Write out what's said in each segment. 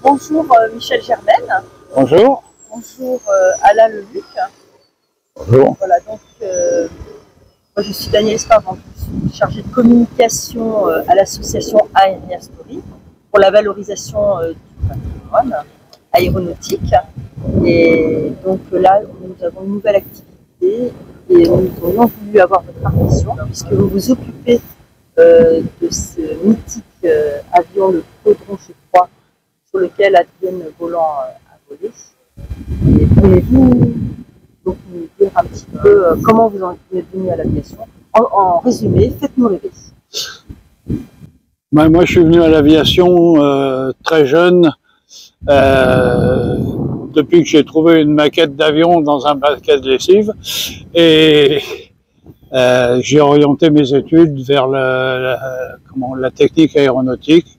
Bonjour Michel Germaine. Bonjour. Bonjour Alain Leluc. Bonjour. Voilà, donc moi je suis Daniel Esparvan, je suis chargée de communication à l'association Aéria Story pour la valorisation du patrimoine aéronautique. Et donc là, nous avons une nouvelle activité et nous aurions voulu avoir votre permission puisque vous vous occupez de ce mythique avion, le Caudron, je crois, sur lequel Adrienne Volant a volé. Et pouvez-vous donc nous dire un petit peu comment vous en êtes venu à l'aviation? En résumé, faites-nous rêver. Moi, je suis venu à l'aviation très jeune, depuis que j'ai trouvé une maquette d'avion dans un baquet de lessive, et j'ai orienté mes études vers la technique aéronautique,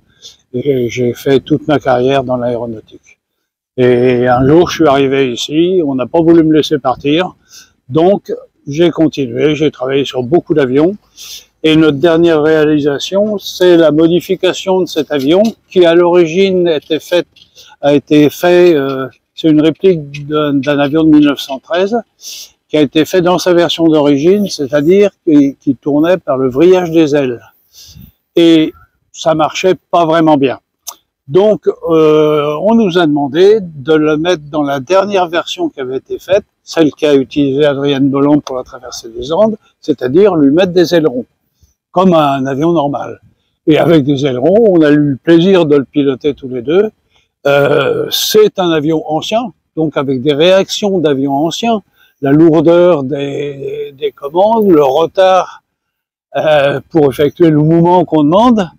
et j'ai fait toute ma carrière dans l'aéronautique. Et un jour, je suis arrivé ici, on n'a pas voulu me laisser partir, donc j'ai continué, j'ai travaillé sur beaucoup d'avions, et notre dernière réalisation, c'est la modification de cet avion qui, à l'origine, a été fait, c'est une réplique d'un avion de 1913, qui a été fait dans sa version d'origine, c'est-à-dire qui tournait par le vrillage des ailes. Et ça marchait pas vraiment bien. Donc, on nous a demandé de le mettre dans la dernière version qui avait été faite, celle qu'a utilisée Adrienne Volant pour la traversée des Andes, c'est-à-dire lui mettre des ailerons, comme un avion normal. Et avec des ailerons, on a eu le plaisir de le piloter tous les deux. C'est un avion ancien, donc avec des réactions d'avions anciens, la lourdeur des commandes, le retard pour effectuer le mouvement qu'on demande,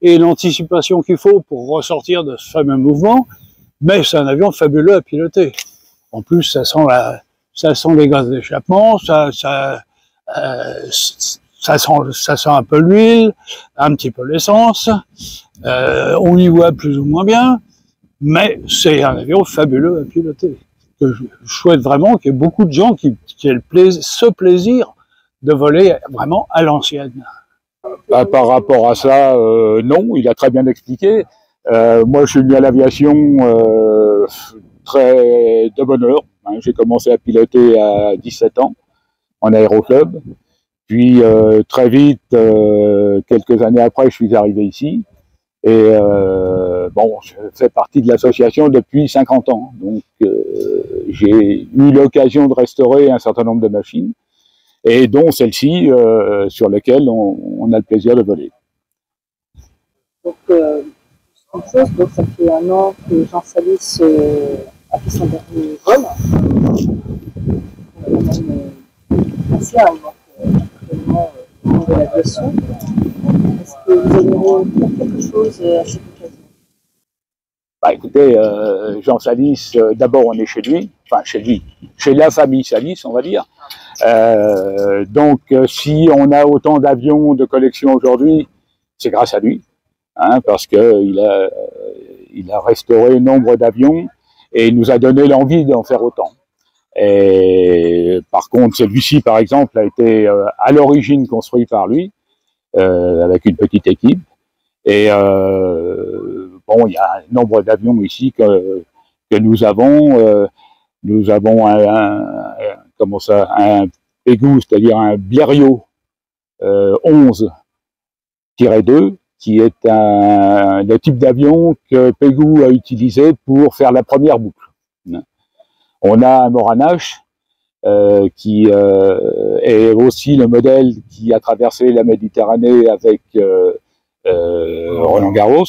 et l'anticipation qu'il faut pour ressortir de ce fameux mouvement, mais c'est un avion fabuleux à piloter. En plus, ça sent les gaz d'échappement, ça sent un peu l'huile, un petit peu l'essence, on y voit plus ou moins bien, mais c'est un avion fabuleux à piloter. Que je souhaite vraiment qu'il y ait beaucoup de gens qui aient ce plaisir de voler vraiment à l'ancienne. Par rapport à ça, non, il a très bien expliqué. Moi, je suis venu à l'aviation très de bonne heure. Hein. J'ai commencé à piloter à 17 ans en aéroclub. Puis très vite, quelques années après, je suis arrivé ici. Et bon, je fais partie de l'association depuis 50 ans. Donc, j'ai eu l'occasion de restaurer un certain nombre de machines, et dont celle-ci sur laquelle on a le plaisir de voler. Donc, une chose, donc ça fait 1 an que Jean Salis a fait son dernier vol. On a même passé un actuellement au niveau de l'aviation. Est-ce que vous aimeriez dire quelque chose à cette occasion? Bah, écoutez, Jean Salis, d'abord on est chez lui, enfin chez lui, chez la famille Salis, on va dire. Donc, si on a autant d'avions de collection aujourd'hui, c'est grâce à lui, hein, parce que il a restauré nombre d'avions et il nous a donné l'envie d'en faire autant. Et par contre, celui-ci, par exemple, a été à l'origine construit par lui, avec une petite équipe. Et bon, il y a un nombre d'avions ici que nous avons. Nous avons un Pégou, c'est-à-dire un Blériot 11-2, qui est le type d'avion que Pégou a utilisé pour faire la première boucle. On a un Moranache qui est aussi le modèle qui a traversé la Méditerranée avec Roland Garros.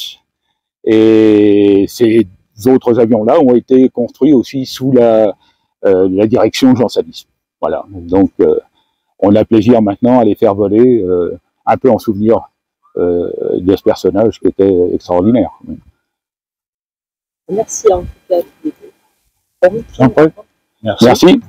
Et ces autres avions-là ont été construits aussi sous la direction de Jean Salis. Voilà. Donc, on a plaisir maintenant à les faire voler, un peu en souvenir de ce personnage qui était extraordinaire. Merci en tout cas. Merci. Merci.